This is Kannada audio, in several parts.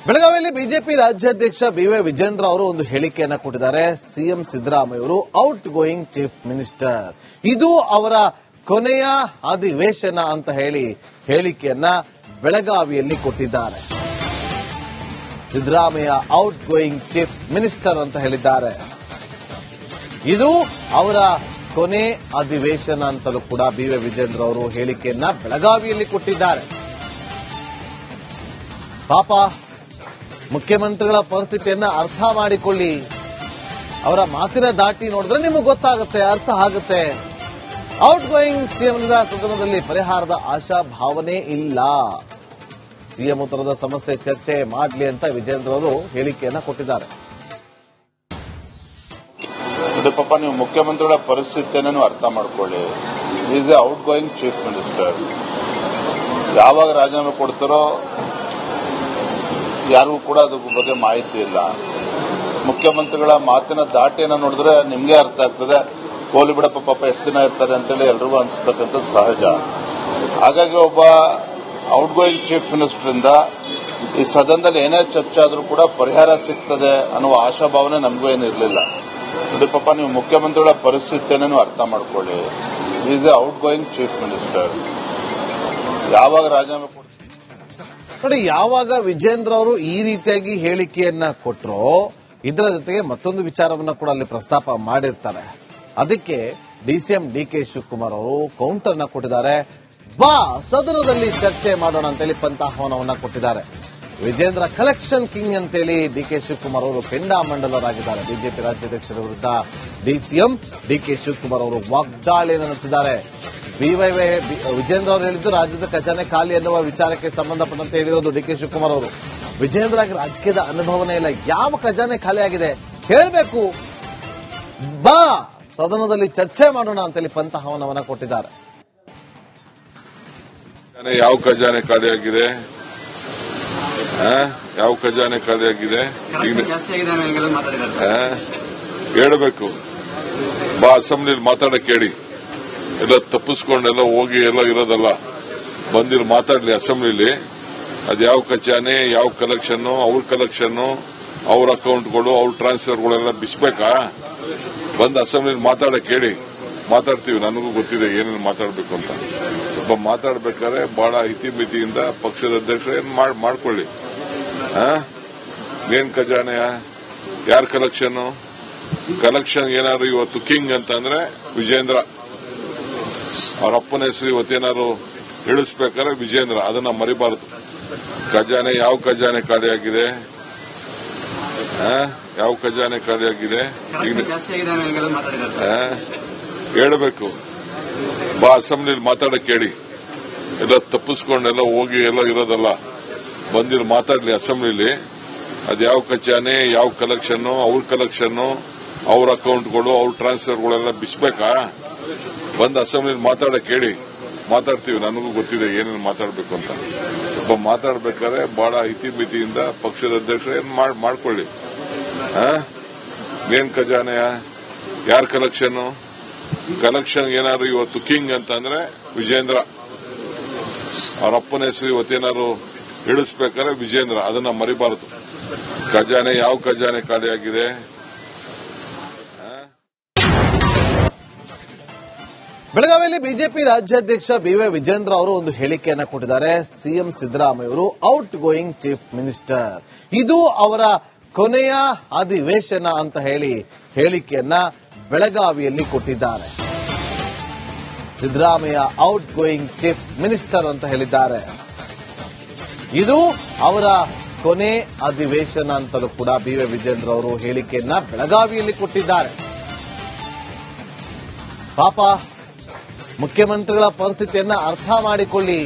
ಬೆಳಗಾವಿಯಲ್ಲಿ ಬಿಜೆಪಿ ರಾಜ್ಯಾಧ್ಯಕ್ಷ ಬಿವೈ ವಿಜೇಂದ್ರ ಅವರು ಒಂದು ಹೇಳಿಕೆಯನ್ನ ಕೊಟ್ಟಿದ್ದಾರೆ. ಸಿಎಂ ಸಿದ್ದರಾಮಯ್ಯ ಅವರು ಔಟ್ ಗೋಯಿಂಗ್ ಚೀಫ್ ಮಿನಿಸ್ಟರ್, ಇದು ಅವರ ಕೊನೆಯ ಅಧಿವೇಶನ ಅಂತ ಹೇಳಿ ಹೇಳಿಕೆಯನ್ನ ಬೆಳಗಾವಿಯಲ್ಲಿ ಕೊಟ್ಟಿದ್ದಾರೆ. Siddaramaiah out going chief minister ಅಂತ ಹೇಳಿದ್ದಾರೆ. ಇದು ಅವರ ಕೊನೆ ಅಧಿವೇಶನ ಅಂತಲೂ ಕೂಡ ಬಿವೈ ವಿಜೇಂದ್ರ ಅವರು ಹೇಳಿಕೆಯನ್ನ ಬೆಳಗಾವಿಯಲ್ಲಿ ಕೊಟ್ಟಿದ್ದಾರೆ. ಪಾಪ ಮುಖ್ಯಮಂತ್ರಿಗಳ ಪರಿಸ್ಥಿತಿಯನ್ನ ಅರ್ಥ ಮಾಡಿಕೊಳ್ಳಿ. ಅವರ ಮಾತಿನ ದಾಟಿ ನೋಡಿದ್ರೆ ನಿಮಗೆ ಗೊತ್ತಾಗುತ್ತೆ, ಅರ್ಥ ಆಗುತ್ತೆ. ಔಟ್ ಗೋಯಿಂಗ್ ಸಿಎಂನ ಸದನದಲ್ಲಿ ಪರಿಹಾರದ ಆಶಾ ಭಾವನೆ ಇಲ್ಲ. ಸಿಎಂ ಉತ್ತರದ ಸಮಸ್ಯೆ ಚರ್ಚೆ ಮಾಡಲಿ ಅಂತ ವಿಜೇಂದ್ರ ಅವರು ಹೇಳಿಕೆಯನ್ನ ಕೊಟ್ಟಿದ್ದಾರೆ. ಇದು ಪಾಪ ನೀವು ಮುಖ್ಯಮಂತ್ರಿಗಳ ಪರಿಸ್ಥಿತಿಯನ್ನು ಅರ್ಥ ಮಾಡ್ಕೊಳ್ಳಿ. Is A out going chief minister. ಯಾವಾಗ ರಾಜೀನಾಮೆ ಕೊಡ್ತಾರೋ ಯಾರಿಗೂ ಕೂಡ ಅದ್ರ ಬಗ್ಗೆ ಮಾಹಿತಿ ಇಲ್ಲ. ಮುಖ್ಯಮಂತ್ರಿಗಳ ಮಾತಿನ ದಾಟಿಯನ್ನು ನೋಡಿದ್ರೆ ನಿಮ್ಗೆ ಅರ್ಥ ಆಗ್ತದೆ, ಕೋಲಿ ಬಿಡಪ್ಪ ಪಾಪ ಎಷ್ಟು ದಿನ ಇರ್ತಾರೆ ಅಂತೇಳಿ ಎಲ್ರಿಗೂ ಅನಿಸ್ತಕ್ಕಂಥದ್ದು ಸಹಜ. ಹಾಗಾಗಿ ಒಬ್ಬ ಔಟ್ ಗೋಯಿಂಗ್ ಚೀಫ್ ಮಿನಿಸ್ಟರ್ ಇಂದ ಈ ಸದನದಲ್ಲಿ ಏನೇ ಚರ್ಚೆ ಆದರೂ ಕೂಡ ಪರಿಹಾರ ಸಿಗ್ತದೆ ಅನ್ನುವ ಆಶಾಭಾವನೆ ನಮಗೂ ಏನಿರಲಿಲ್ಲ. ಇದು ಪಾಪ ನೀವು ಮುಖ್ಯಮಂತ್ರಿಗಳ ಪರಿಸ್ಥಿತಿಯನ್ನು ಅರ್ಥ ಮಾಡ್ಕೊಳ್ಳಿ. Is A out going chief minister. ಯಾವಾಗ ರಾಜೀನಾಮೆ ನೋಡಿ, ಯಾವಾಗ ವಿಜೇಂದ್ರ ಅವರು ಈ ರೀತಿಯಾಗಿ ಹೇಳಿಕೆಯನ್ನ ಕೊಟ್ಟರೋ ಇದರ ಜೊತೆಗೆ ಮತ್ತೊಂದು ವಿಚಾರವನ್ನ ಕೂಡ ಅಲ್ಲಿ ಪ್ರಸ್ತಾಪ ಮಾಡಿರ್ತಾರೆ. ಅದಕ್ಕೆ ಡಿಸಿಎಂ ಡಿಕೆ ಶಿವಕುಮಾರ್ ಅವರು ಕೌಂಟರ್ನ ಕೊಟ್ಟಿದ್ದಾರೆ. ಬಾ ಸದನದಲ್ಲಿ ಚರ್ಚೆ ಮಾಡೋಣ ಅಂತೇಳಿ ಪಂಥಾಹ್ವಾನವನ್ನ ಕೊಟ್ಟಿದ್ದಾರೆ. ವಿಜೇಂದ್ರ ಕಲೆಕ್ಷನ್ ಕಿಂಗ್ ಅಂತೇಳಿ ಡಿಕೆ ಶಿವಕುಮಾರ್ ಅವರು ಕೆಂಡಾಮಂಡಲರಾಗಿದ್ದಾರೆ. ಬಿಜೆಪಿ ರಾಜ್ಯಾಧ್ಯಕ್ಷರ ವಿರುದ್ಧ ಡಿಸಿಎಂ ಡಿಕೆ ಶಿವಕುಮಾರ್ ಅವರು ವಾಗ್ದಾಳಿಯನ್ನು ನಡೆಸಿದ್ದಾರೆ. ವಿಜೇಂದ್ರ ಅವರು ಹೇಳಿದ್ದು ರಾಜ್ಯದ ಖಜಾನೆ ಖಾಲಿ ಎನ್ನುವ ವಿಚಾರಕ್ಕೆ ಸಂಬಂಧಪಟ್ಟಂತೆ ಹೇಳಿರೋದು ಡಿಕೆ ಶಿವಕುಮಾರ್ ಅವರು. ವಿಜೇಂದ್ರ ರಾಜಕೀಯದ ಅನುಭವನೇ ಇಲ್ಲ, ಯಾವ ಖಜಾನೆ ಖಾಲಿ ಆಗಿದೆ ಹೇಳಬೇಕು, ಬಾ ಸದನದಲ್ಲಿ ಚರ್ಚೆ ಮಾಡೋಣ ಅಂತೇಳಿ ಪಂಥಾಹ್ವಾನವನ್ನ ಕೊಟ್ಟಿದ್ದಾರೆ. ಯಾವ ಖಜಾನೆ ಖಾಲಿಯಾಗಿದೆ, ಯಾವ ಖಜಾನೆ ಖಾಲಿಯಾಗಿದೆ ಹೇಳಬೇಕು. ಬಾ ಅಸೆಂಬ್ಲಿಲಿ ಮಾತಾಡಕ್ಕೆ ಹೇಳಿ. ಎಲ್ಲ ತಪ್ಪಿಸ್ಕೊಂಡೆಲ್ಲ ಹೋಗಿ ಎಲ್ಲ ಇರೋದಲ್ಲ, ಬಂದಿರು ಮಾತಾಡ್ಲಿ ಅಸೆಂಬ್ಲಿಲಿ. ಅದು ಯಾವ ಖಜಾನೆ, ಯಾವ ಕಲೆಕ್ಷನ್, ಅವ್ರ ಕಲೆಕ್ಷನ್, ಅವ್ರ ಅಕೌಂಟ್ಗಳು, ಅವ್ರ ಟ್ರಾನ್ಸ್ಫರ್ಗಳೆಲ್ಲ ಬಿಸ್ಬೇಕಾ? ಬಂದು ಅಸೆಂಬ್ಲಿಲಿ ಮಾತಾಡಕ್ಕೆ ಹೇಳಿ. ಮಾತಾಡ್ತೀವಿ, ನನಗೂ ಗೊತ್ತಿದೆ ಏನೇನು ಮಾತಾಡಬೇಕು ಅಂತ. ಒಬ್ಬ ಮಾತಾಡ್ಬೇಕಾದ್ರೆ ಬಹಳ ಇತಿಮಿತಿಯಿಂದ ಪಕ್ಷದ ಅಧ್ಯಕ್ಷರು ಏನ್ ಮಾಡ್ಕೊಳ್ಳಿ. ಏನ್ ಖಜಾನೆಯ, ಯಾರ ಕಲೆಕ್ಷನ್ ಏನಾದ್ರು ಇವತ್ತು ಕಿಂಗ್ ಅಂತ ಅಂದ್ರೆ ವಿಜೇಂದ್ರ. ಅವ್ರ ಅಪ್ಪನ ಹೆಸರು ಇವತ್ತೇನಾದ್ರು ಇಳಿಸ್ಬೇಕಾದ್ರೆ ವಿಜೇಂದ್ರ, ಅದನ್ನ ಮರಿಬಾರದು. ಖಜಾನೆ ಯಾವ ಖಜಾನೆ ಖಾಲಿಯಾಗಿದೆ, ಯಾವ ಖಜಾನೆ ಖಾಲಿಯಾಗಿದೆ ಹೇಳಬೇಕು. ಬಾ ಅಸೆಂಬ್ಲಿಲಿ ಮಾತಾಡಕ್ಕೆ ಹೇಳಿ. ಎಲ್ಲ ತಪ್ಪಿಸ್ಕೊಂಡೆಲ್ಲ ಹೋಗಿ ಎಲ್ಲ ಇರೋದಲ್ಲ, ಬಂದಿರು ಮಾತಾಡ್ಲಿ ಅಸೆಂಬ್ಲಿಲಿ. ಅದು ಯಾವ ಖಜಾನೆ, ಯಾವ ಕಲೆಕ್ಷನ್, ಅವ್ರ ಕಲೆಕ್ಷನ್, ಅವ್ರ ಅಕೌಂಟ್ಗಳು, ಅವ್ರ ಟ್ರಾನ್ಸ್ಫರ್ಗಳೆಲ್ಲ ಬಿಸ್ಬೇಕಾ? ಬಂದು ಅಸೆಂಬ್ಲಿಲಿ ಮಾತಾಡಕ್ಕೆ ಹೇಳಿ. ಮಾತಾಡ್ತೀವಿ, ನನಗೂ ಗೊತ್ತಿದೆ ಏನೇನು ಮಾತಾಡಬೇಕು ಅಂತ. ಒಬ್ಬ ಮಾತಾಡ್ಬೇಕಾದ್ರೆ ಬಹಳ ಇತಿಮಿತಿಯಿಂದ ಪಕ್ಷದ ಅಧ್ಯಕ್ಷರು ಏನ್ ಮಾಡ್ಕೊಳ್ಳಿ. ಏನ್ ಖಜಾನೆಯ, ಯಾರ ಕಲೆಕ್ಷನ್ ಏನಾದ್ರು ಇವತ್ತು ಕಿಂಗ್ ಅಂತ ಅಂದ್ರೆ ವಿಜೇಂದ್ರ. ಅವ್ರ ಅಪ್ಪನ ಹೆಸರು ಇವತ್ತೇನಾದ್ರು ಇಳಿಸ್ಬೇಕಾದ್ರೆ ವಿಜೇಂದ್ರ, ಅದನ್ನ ಮರಿಬಾರದು. ಖಜಾನೆ ಯಾವ ಖಜಾನೆ ಖಾಲಿಯಾಗಿದೆ. ಬೆಳಗಾವಿಯಲ್ಲಿ ಬಿಜೆಪಿ ರಾಜ್ಯಾಧ್ಯಕ್ಷ ಬಿವೈ ವಿಜೇಂದ್ರ ಅವರು ಒಂದು ಹೇಳಿಕೆಯನ್ನ ಕೊಟ್ಟಿದ್ದಾರೆ. ಸಿಎಂ ಸಿದ್ದರಾಮಯ್ಯ ಅವರು ಔಟ್ ಗೋಯಿಂಗ್ ಚೀಫ್ ಮಿನಿಸ್ಟರ್, ಇದು ಅವರ ಕೊನೆಯ ಅಧಿವೇಶನ ಅಂತ ಹೇಳಿ ಹೇಳಿಕೆಯನ್ನ ಬೆಳಗಾವಿಯಲ್ಲಿ ಕೊಟ್ಟಿದ್ದಾರೆ. Siddaramaiah out going chief minister ಅಂತ ಹೇಳಿದ್ದಾರೆ. ಇದು ಅವರ ಕೊನೆ ಅಧಿವೇಶನ ಅಂತಲೂ ಕೂಡ ಬಿವೈ ವಿಜೇಂದ್ರ ಅವರು ಹೇಳಿಕೆಯನ್ನ ಬೆಳಗಾವಿಯಲ್ಲಿ ಕೊಟ್ಟಿದ್ದಾರೆ. ಪಾಪ ಮುಖ್ಯಮಂತ್ರಿಗಳ ಪರಿಸ್ಥಿತಿಯನ್ನ ಅರ್ಥ ಮಾಡಿಕೊಳ್ಳಿ.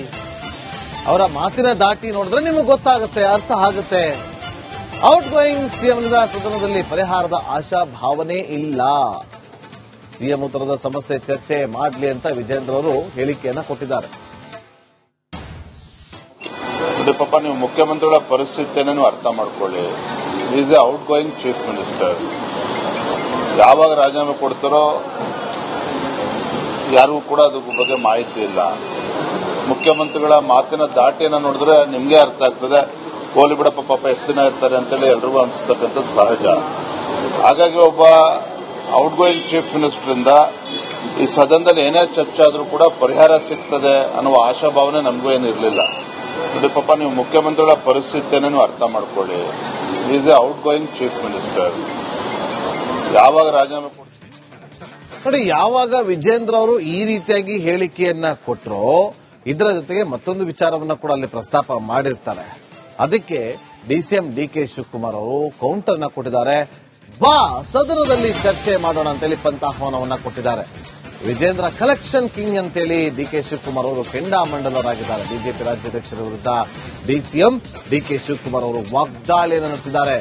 ಅವರ ಮಾತಿನ ದಾಟಿ ನೋಡಿದ್ರೆ ನಿಮಗೆ ಗೊತ್ತಾಗುತ್ತೆ, ಅರ್ಥ ಆಗುತ್ತೆ. ಔಟ್ ಗೋಯಿಂಗ್ ಸಿಎಂನ ಸದನದಲ್ಲಿ ಪರಿಹಾರದ ಆಶಾ ಭಾವನೆ ಇಲ್ಲ. ಸಿಎಂ ಉತ್ತರದ ಸಮಸ್ಯೆ ಚರ್ಚೆ ಮಾಡಲಿ ಅಂತ ವಿಜೇಂದ್ರ ಅವರು ಹೇಳಿಕೆಯನ್ನ ಕೊಟ್ಟಿದ್ದಾರೆ. ಇದು ಪಾಪ ನೀವು ಮುಖ್ಯಮಂತ್ರಿಗಳ ಪರಿಸ್ಥಿತಿಯನ್ನು ಅರ್ಥ ಮಾಡ್ಕೊಳ್ಳಿ. Is A out going chief minister. ಯಾವಾಗ ರಾಜೀನಾಮೆ ಕೊಡ್ತಾರೋ ಯಾರಿಗೂ ಕೂಡ ಅದ್ರ ಬಗ್ಗೆ ಮಾಹಿತಿ ಇಲ್ಲ. ಮುಖ್ಯಮಂತ್ರಿಗಳ ಮಾತಿನ ದಾಟಿಯನ್ನು ನೋಡಿದ್ರೆ ನಿಮ್ಗೆ ಅರ್ಥ ಆಗ್ತದೆ, ಹೋಲಿ ಬಿಡಪ್ಪ ಪಾಪ ಎಷ್ಟು ದಿನ ಇರ್ತಾರೆ ಅಂತೇಳಿ ಎಲ್ರಿಗೂ ಅನಿಸ್ತಕ್ಕಂಥದ್ದು ಸಹಜ. ಹಾಗಾಗಿ ಒಬ್ಬ ಔಟ್ ಗೋಯಿಂಗ್ ಚೀಫ್ ಮಿನಿಸ್ಟರ್ ಇಂದ ಈ ಸದನದಲ್ಲಿ ಏನೇ ಚರ್ಚೆ ಆದರೂ ಕೂಡ ಪರಿಹಾರ ಸಿಗ್ತದೆ ಅನ್ನುವ ಆಶಾಭಾವನೆ ನಮಗೂ ಏನಿರಲಿಲ್ಲ. ನೋಡಿ ಪಾಪ, ನೀವು ಮುಖ್ಯಮಂತ್ರಿಗಳ ಪರಿಸ್ಥಿತಿಯನ್ನು ಅರ್ಥ ಮಾಡ್ಕೊಳ್ಳಿ. Is A out going chief minister. ಯಾವಾಗ ರಾಜೀನಾಮೆ ನೋಡಿ, ಯಾವಾಗ ವಿಜೇಂದ್ರ ಅವರು ಈ ರೀತಿಯಾಗಿ ಹೇಳಿಕೆಯನ್ನ ಕೊಟ್ಟರೋ ಇದರ ಜೊತೆಗೆ ಮತ್ತೊಂದು ವಿಚಾರವನ್ನ ಕೂಡ ಅಲ್ಲಿ ಪ್ರಸ್ತಾಪ ಮಾಡಿರ್ತಾರೆ. ಅದಕ್ಕೆ ಡಿಸಿಎಂ ಡಿಕೆ ಶಿವಕುಮಾರ್ ಅವರು ಕೌಂಟರ್ ನ ಕೊಟ್ಟಿದ್ದಾರೆ. ಬಾ ಸದನದಲ್ಲಿ ಚರ್ಚೆ ಮಾಡೋಣ ಅಂತೇಳಿ ಪಂಥಾಹ್ವಾನವನ್ನ ಕೊಟ್ಟಿದ್ದಾರೆ. ವಿಜೇಂದ್ರ ಕಲೆಕ್ಷನ್ ಕಿಂಗ್ ಅಂತೇಳಿ ಡಿಕೆ ಶಿವಕುಮಾರ್ ಅವರು ಕೆಂಡಾಮಂಡಲರಾಗಿದ್ದಾರೆ. ಬಿಜೆಪಿ ರಾಜ್ಯಾಧ್ಯಕ್ಷರ ವಿರುದ್ಧ ಡಿಸಿಎಂ ಡಿಕೆ ಶಿವಕುಮಾರ್ ಅವರು ವಾಗ್ದಾಳಿಯನ್ನು ನಡೆಸಿದ್ದಾರೆ.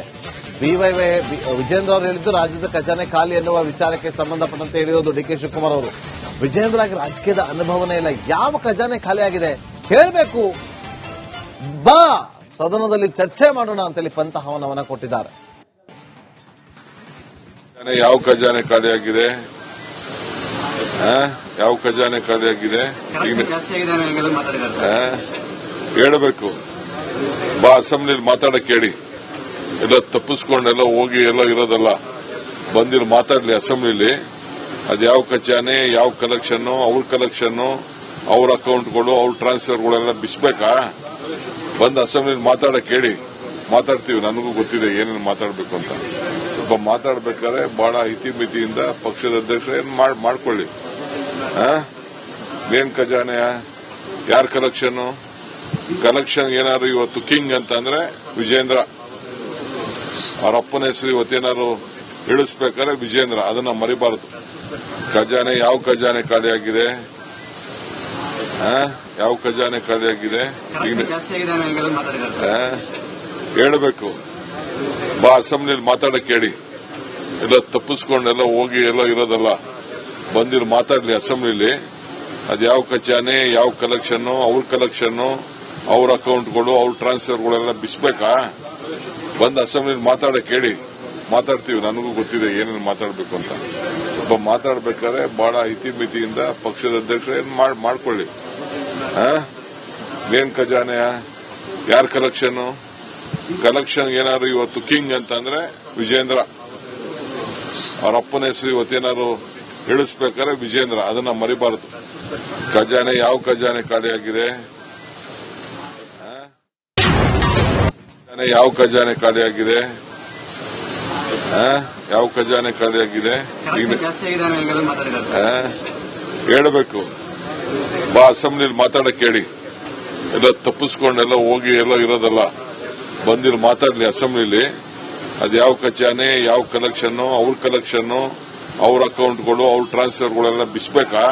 ವಿಜೇಂದ್ರ ಅವರು ಹೇಳಿದ್ದು ರಾಜ್ಯದ ಖಜಾನೆ ಖಾಲಿ ಎನ್ನುವ ವಿಚಾರಕ್ಕೆ ಸಂಬಂಧಪಟ್ಟಂತೆ ಹೇಳಿರೋದು ಡಿಕೆ ಶಿವಕುಮಾರ್ ಅವರು. ವಿಜೇಂದ್ರ ರಾಜಕೀಯದ ಅನುಭವನೇ ಇಲ್ಲ, ಯಾವ ಖಜಾನೆ ಖಾಲಿ ಆಗಿದೆ ಹೇಳಬೇಕು, ಬಾ ಸದನದಲ್ಲಿ ಚರ್ಚೆ ಮಾಡೋಣ ಅಂತೇಳಿ ಪಂಥಾಹ್ವಾನವನ್ನ ಕೊಟ್ಟಿದ್ದಾರೆ. ಯಾವ ಖಜಾನೆ ಖಾಲಿಯಾಗಿದೆ? ಯಾವ ಖಜಾನೆ ಖಾಲಿಯಾಗಿದೆ ಹೇಳಬೇಕು. ಬಾ ಅಸೆಂಬ್ಲಿಲಿ ಮಾತಾಡಕ್ ಹೇಳಿ. ಎಲ್ಲ ತಪ್ಪಿಸ್ಕೊಂಡೆಲ್ಲ ಹೋಗಿ ಎಲ್ಲ ಇರೋದಲ್ಲ, ಬಂದಿರು ಮಾತಾಡ್ಲಿ ಅಸೆಂಬ್ಲಿಲಿ. ಅದು ಯಾವ ಖಜಾನೆ, ಯಾವ ಕಲೆಕ್ಷನ್, ಅವ್ರ ಕಲೆಕ್ಷನ್, ಅವ್ರ ಅಕೌಂಟ್ಗಳು, ಅವ್ರ ಟ್ರಾನ್ಸ್ಫರ್ಗಳೆಲ್ಲ ಬಿಸ್ಬೇಕಾ? ಬಂದು ಅಸೆಂಬ್ಲಿಲಿ ಮಾತಾಡಕ್ ಹೇಳಿ. ಮಾತಾಡ್ತೀವಿ, ನನಗೂ ಗೊತ್ತಿದೆ ಏನೇನು ಮಾತಾಡಬೇಕು ಅಂತ. ಸ್ವಲ್ಪ ಮಾತಾಡ್ಬೇಕಾದ್ರೆ ಬಹಳ ಇತಿಮಿತಿಯಿಂದ ಪಕ್ಷದ ಅಧ್ಯಕ್ಷರು ಏನ್ ಮಾಡ್ಕೊಳ್ಳಿ. ಏನ್ ಖಜಾನೆ, ಯಾರ ಕಲೆಕ್ಷನ್ ಏನಾದ್ರು ಇವತ್ತು ಕಿಂಗ್ ಅಂತ ಅಂದ್ರೆ ವಿಜೇಂದ್ರ. ಅವ್ರ ಅಪ್ಪನ ಹೆಸರು ಇವತ್ತೇನಾದ್ರು ಇಳಿಸ್ಬೇಕಾದ್ರೆ ವಿಜೇಂದ್ರ, ಅದನ್ನ ಮರಿಬಾರದು. ಖಜಾನೆ, ಯಾವ ಖಜಾನೆ ಖಾಲಿಯಾಗಿದೆ? ಯಾವ ಖಜಾನೆ ಖಾಲಿಯಾಗಿದೆ ಹೇಳಬೇಕು. ಬಾ ಅಸೆಂಬ್ಲಿಲಿ ಮಾತಾಡಕ್ ಹೇಳಿ. ಎಲ್ಲ ತಪ್ಪಿಸ್ಕೊಂಡೆಲ್ಲ ಹೋಗಿ ಎಲ್ಲ ಇರೋದಲ್ಲ, ಬಂದಿರು ಮಾತಾಡ್ಲಿ ಅಸೆಂಬ್ಲಿಲಿ. ಅದು ಯಾವ ಖಜಾನೆ, ಯಾವ ಕಲೆಕ್ಷನ್, ಅವ್ರ ಕಲೆಕ್ಷನ್, ಅವ್ರ ಅಕೌಂಟ್ಗಳು, ಅವ್ರ ಟ್ರಾನ್ಸ್ಫರ್ಗಳೆಲ್ಲ ಬಿಸ್ಬೇಕಾ? ಬಂದು ಅಸೆಂಬ್ಲಿಲಿ ಮಾತಾಡಕ್ ಹೇಳಿ. ಮಾತಾಡ್ತೀವಿ, ನನಗೂ ಗೊತ್ತಿದೆ ಏನೇನು ಮಾತಾಡಬೇಕು ಅಂತ. ಸ್ವಲ್ಪ ಮಾತಾಡ್ಬೇಕಾದ್ರೆ ಬಹಳ ಇತಿಮಿತಿಯಿಂದ ಪಕ್ಷದ ಅಧ್ಯಕ್ಷರು ಏನ್ ಮಾಡ್ಕೊಳ್ಳಿ. ಏನ್ ಖಜಾನೆ, ಯಾರ ಕಲೆಕ್ಷನ್ ಏನಾದ್ರು ಇವತ್ತು ಕಿಂಗ್ ಅಂತ ಅಂದ್ರೆ ವಿಜೇಂದ್ರ. ಅವ್ರ ಅಪ್ಪನ ಹೆಸರು ಇವತ್ತೇನಾದ್ರು ಇಳಿಸ್ಬೇಕಾದ್ರೆ ವಿಜೇಂದ್ರ, ಅದನ್ನ ಮರಿಬಾರದು. ಖಜಾನೆ, ಯಾವ ಖಜಾನೆ ಖಾಲಿಯಾಗಿದೆ? ಯಾವ ಖಜಾನೆ ಖಾಲಿಯಾಗಿದೆ? ಯಾವ ಖಜಾನೆ ಖಾಲಿಯಾಗಿದೆ ಹೇಳಬೇಕು. ಬಾ ಅಸೆಂಬ್ಲಿಲಿ ಮಾತಾಡಕ್ ಹೇಳಿ. ಎಲ್ಲ ತಪ್ಪಿಸ್ಕೊಂಡೆಲ್ಲ ಹೋಗಿ ಎಲ್ಲ ಇರೋದಲ್ಲ, ಬಂದಿರು ಮಾತಾಡ್ಲಿ ಅಸೆಂಬ್ಲಿಲಿ. ಅದು ಯಾವ ಖಜಾನೆ, ಯಾವ ಕಲೆಕ್ಷನ್, ಅವ್ರ ಕಲೆಕ್ಷನ್, ಅವ್ರ ಅಕೌಂಟ್ಗಳು, ಅವ್ರ ಟ್ರಾನ್ಸ್ಫರ್ಗಳೆಲ್ಲ ಬಿಸ್ಬೇಕಾ?